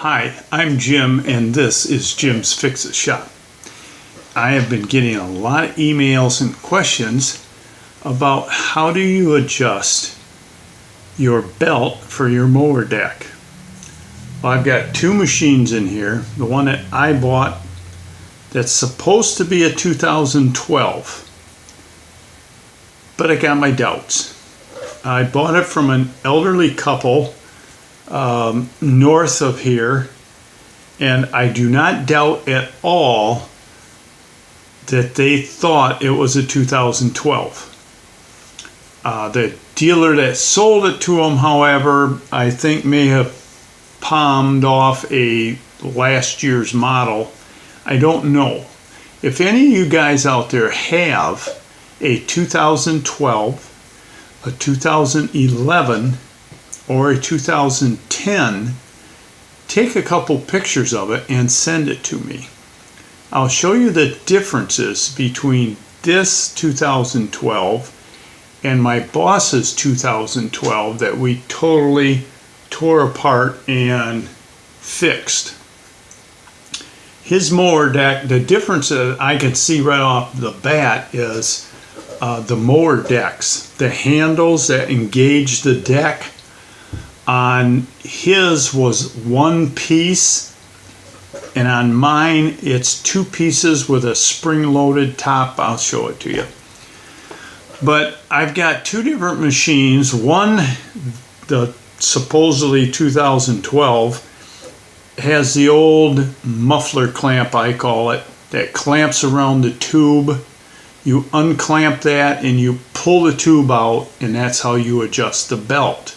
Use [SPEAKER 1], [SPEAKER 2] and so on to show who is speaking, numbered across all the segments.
[SPEAKER 1] Hi, I'm Jim and this is Jim's Fix-It Shop. I have been getting a lot of emails and questions about how do you adjust your belt for your mower deck. Well, I've got two machines in here. The one that I bought that's supposed to be a 2012, but I got my doubts. I bought it from an elderly couple north of here, and I do not doubt at all that they thought it was a 2012. The dealer that sold it to them, however, I think may have palmed off a last year's model. I don't know. If any of you guys out there have a 2012, a 2011, or a 2010, take a couple pictures of it and send it to me. I'll show you the differences between this 2012 and my boss's 2012 that we totally tore apart and fixed. His mower deck, the difference that I can see right off the bat is the mower decks, the handles that engage the deck. On his was one piece, and on mine it's two pieces with a spring-loaded top. I'll show it to you. But I've got two different machines. One, the supposedly 2012, has the old muffler clamp, I call it, that clamps around the tube. You unclamp that and you pull the tube out, and that's how you adjust the belt.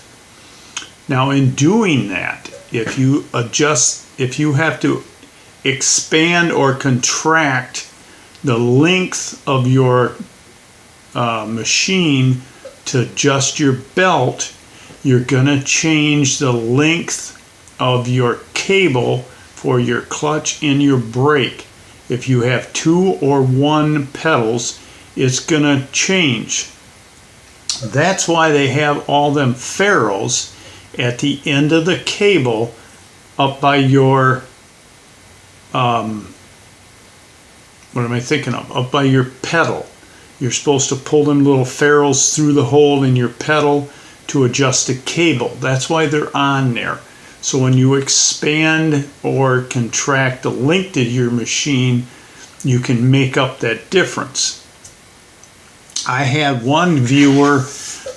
[SPEAKER 1] Now in doing that, if you have to expand or contract the length of your machine to adjust your belt, you're going to change the length of your cable for your clutch and your brake. If you have two or one pedals, it's going to change. That's why they have all them ferrules at the end of the cable up by your what am I thinking of? Up by your pedal. You're supposed to pull them little ferrules through the hole in your pedal to adjust the cable. That's why they're on there. So when you expand or contract the length of your machine, you can make up that difference. I had one viewer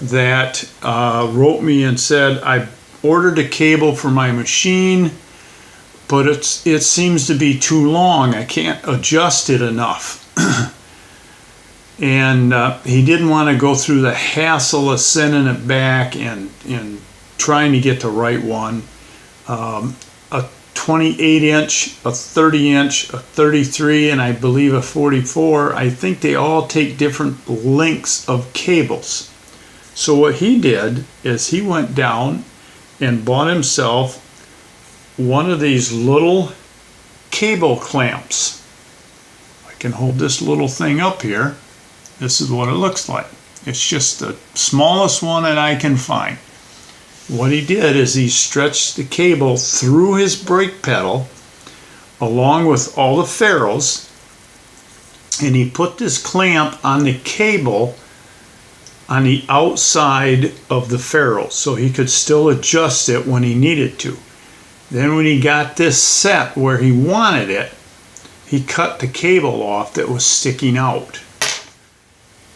[SPEAKER 1] that wrote me and said, I ordered a cable for my machine, but it seems to be too long. I can't adjust it enough. And he didn't want to go through the hassle of sending it back and trying to get the right one. A 28-inch, a 30-inch, a 33, and I believe a 44, I think they all take different lengths of cables. So what he did is he went down and bought himself one of these little cable clamps. I can hold this little thing up here. This is what it looks like. It's just the smallest one that I can find. What he did is he stretched the cable through his brake pedal along with all the ferrules, and he put this clamp on the cable on the outside of the ferrule so he could still adjust it when he needed to. Then when he got this set where he wanted it, he cut the cable off that was sticking out,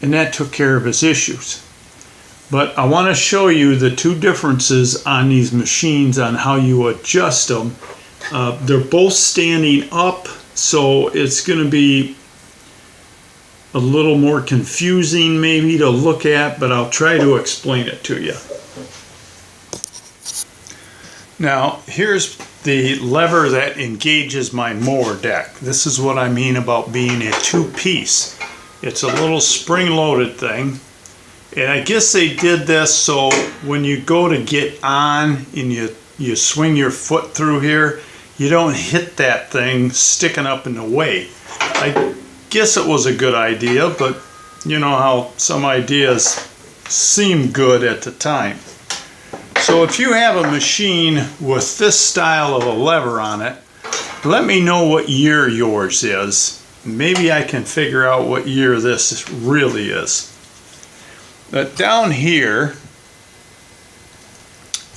[SPEAKER 1] and that took care of his issues. But I want to show you the two differences on these machines on how you adjust them. They're both standing up, so it's going to be a little more confusing maybe to look at, but I'll try to explain it to you. Now here's the lever that engages my mower deck. This is what I mean about being a two-piece. It's a little spring-loaded thing. And I guess they did this so when you go to get on and you swing your foot through here, you don't hit that thing sticking up in the way. I guess it was a good idea, but you know how some ideas seem good at the time. So So if you have a machine with this style of a lever on it, let me know what year yours is. Maybe I can figure out what year this really is. But down here,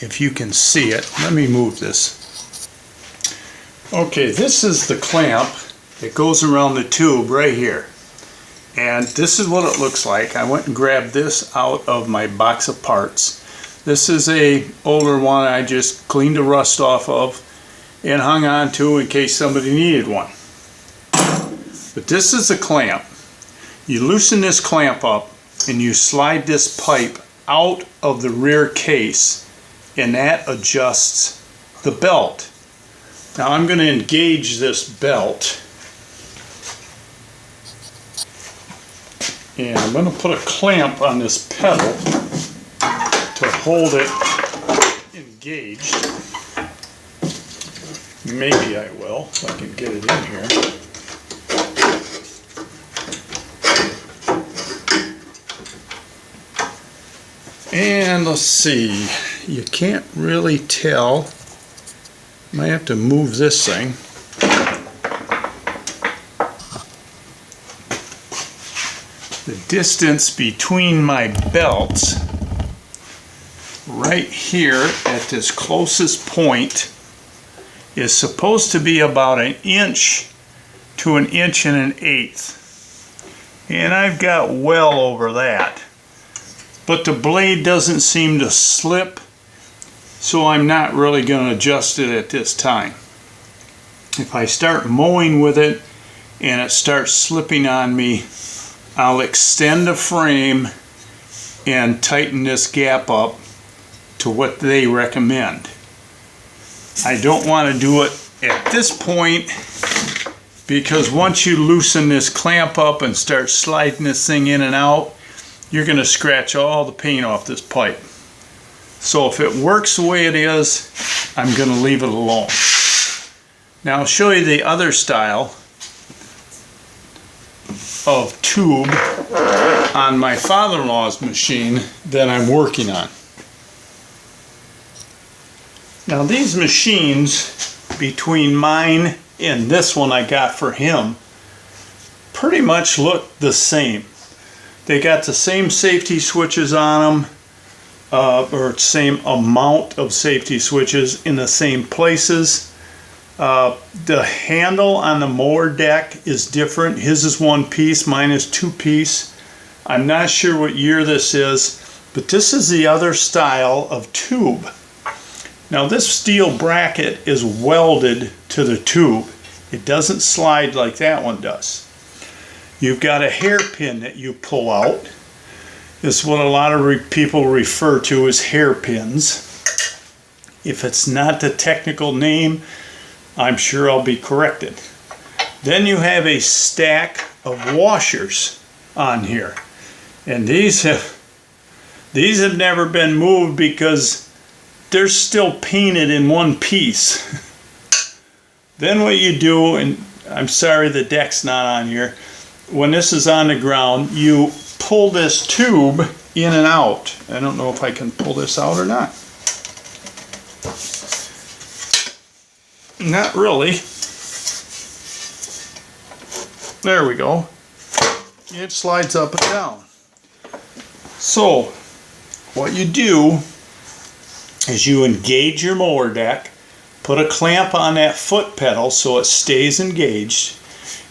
[SPEAKER 1] if you can see it, let me move this. Okay, this is the clamp that goes around the tube right here. And this is what it looks like. I went and grabbed this out of my box of parts. This is a older one I just cleaned the rust off of and hung on to in case somebody needed one. But this is the clamp. You loosen this clamp up and you slide this pipe out of the rear case, and that adjusts the belt. Now I'm going to engage this belt, and I'm going to put a clamp on this pedal to hold it engaged. Maybe I will, if I can get it in here. And let's see, you can't really tell. Might have to move this thing. The distance between my belts right here at this closest point is supposed to be about 1 inch to 1 1/8 inches. And I've got well over that. But the blade doesn't seem to slip, so I'm not really going to adjust it at this time. If I start mowing with it and it starts slipping on me, I'll extend the frame and tighten this gap up to what they recommend. I don't want to do it at this point, because once you loosen this clamp up and start sliding this thing in and out, you're going to scratch all the paint off this pipe. So if it works the way it is, I'm going to leave it alone. Now I'll show you the other style of tube on my father-in-law's machine that I'm working on. Now these machines, between mine and this one I got for him, pretty much look the same. They got the same safety switches on them, or same amount of safety switches in the same places. The handle on the mower deck is different. His is 1 piece, mine is 2 piece. I'm not sure what year this is, but this is the other style of tube. Now this steel bracket is welded to the tube. It doesn't slide like that one does. You've got a hairpin that you pull out. This is what a lot of people refer to as hairpins. If it's not the technical name, I'm sure I'll be corrected. Then you have a stack of washers on here. And these have never been moved because they're still painted in 1 piece. Then what you do, and I'm sorry the deck's not on here, when this is on the ground, you pull this tube in and out. I don't know if I can pull this out or not. Not really. There we go. It slides up and down. So what you do is you engage your mower deck, put a clamp on that foot pedal so it stays engaged,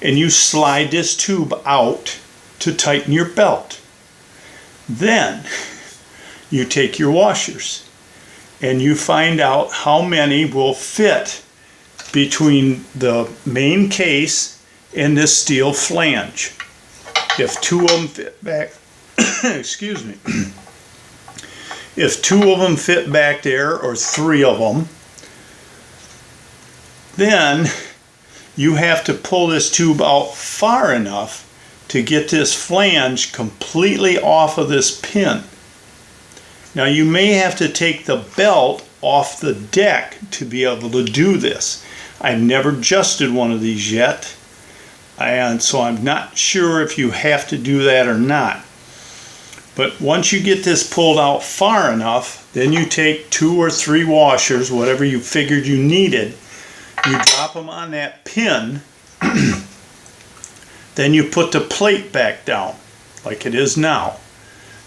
[SPEAKER 1] and you slide this tube out to tighten your belt. Then you take your washers and you find out how many will fit between the main case and this steel flange. If 2 of them fit back, excuse me, if 2 of them fit back there, or 3 of them, then you have to pull this tube out far enough to get this flange completely off of this pin. Now you may have to take the belt off the deck to be able to do this. I've never adjusted one of these yet, and so I'm not sure if you have to do that or not. But once you get this pulled out far enough, then you take 2 or 3 washers, whatever you figured you needed, you drop them on that pin, then you put the plate back down like it is now.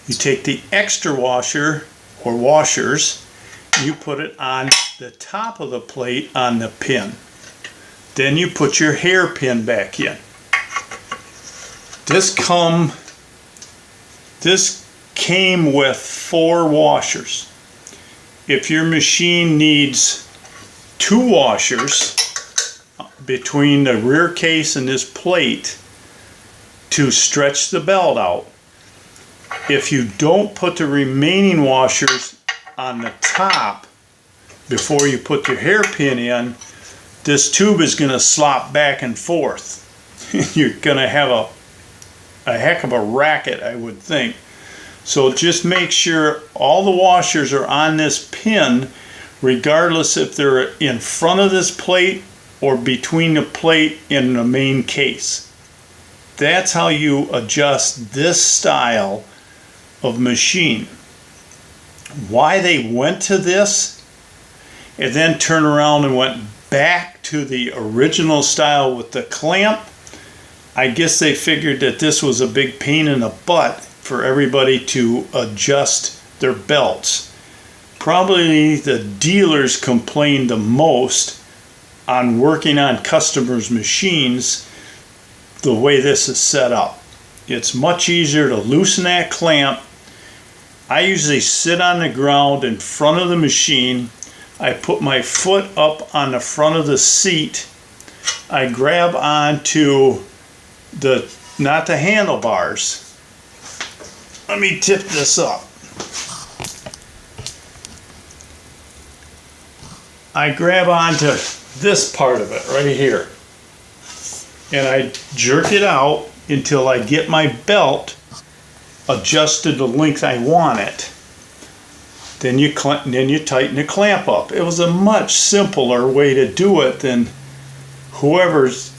[SPEAKER 1] You take the extra washer or washers, you put it on the top of the plate on the pin. Then you put your hairpin back in. This came with 4 washers. If your machine needs 2 washers between the rear case and this plate to stretch the belt out, if you don't put the remaining washers on the top before you put your hairpin in, this tube is going to slop back and forth. You're going to have a heck of a racket, I would think. So just make sure all the washers are on this pin, regardless if they're in front of this plate or between the plate and the main case. That's how you adjust this style of machine. Why they went to this and then turned around and went back to the original style with the clamp, I guess they figured that this was a big pain in the butt for everybody to adjust their belts. Probably the dealers complained the most on working on customers' machines the way this is set up. It's much easier to loosen that clamp. I usually sit on the ground in front of the machine. I put my foot up on the front of the seat. I grab onto not the handlebars. Let me tip this up. I grab onto this part of it right here. And I jerk it out until I get my belt adjusted the length I want it. Then you tighten the clamp up. It was a much simpler way to do it than whoever's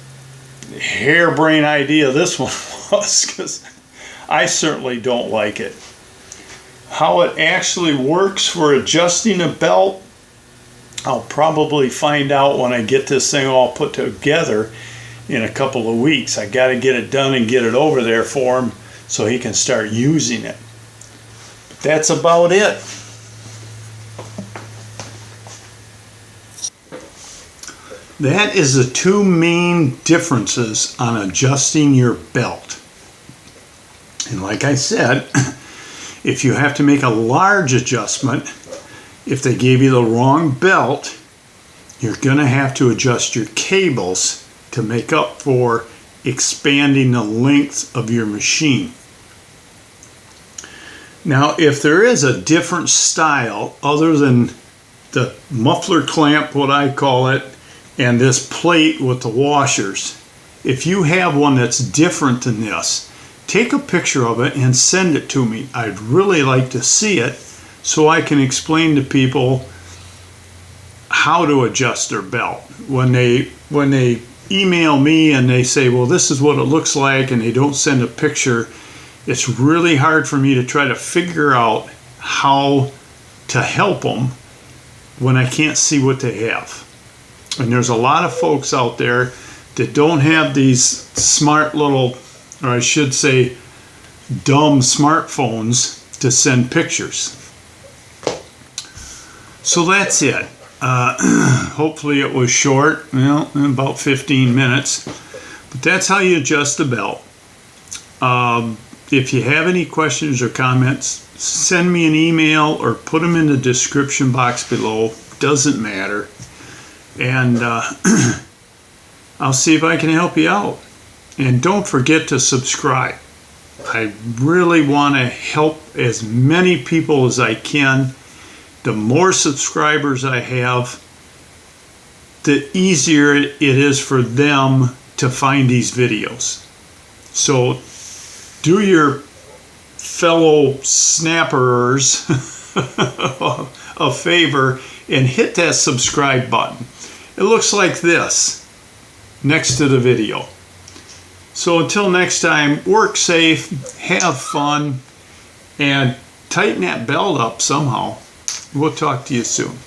[SPEAKER 1] harebrained idea this one was, because I certainly don't like it. How it actually works for adjusting a belt, I'll probably find out when I get this thing all put together in a couple of weeks. I got to get it done and get it over there for him so he can start using it. But that's about it. That is the 2 main differences on adjusting your belt. And like I said, if you have to make a large adjustment, if they gave you the wrong belt, you're going to have to adjust your cables to make up for expanding the length of your machine. Now, if there is a different style other than the muffler clamp, what I call it, and this plate with the washers, if you have one that's different than this, take a picture of it and send it to me. I'd really like to see it so I can explain to people how to adjust their belt. When they email me and they say, well, this is what it looks like, and they don't send a picture, it's really hard for me to try to figure out how to help them when I can't see what they have. And there's a lot of folks out there that don't have these smart little, or I should say dumb smartphones to send pictures. So that's it. Hopefully it was short, about 15 minutes. But that's how you adjust the belt. If you have any questions or comments, send me an email or put them in the description box below. Doesn't matter. And I'll see if I can help you out. And don't forget to subscribe. I really want to help as many people as I can. The more subscribers I have, the easier it is for them to find these videos. So do your fellow snapperers a favor and hit that subscribe button. It looks like this next to the video. So until next time, work safe, have fun, and tighten that belt up somehow. We'll talk to you soon.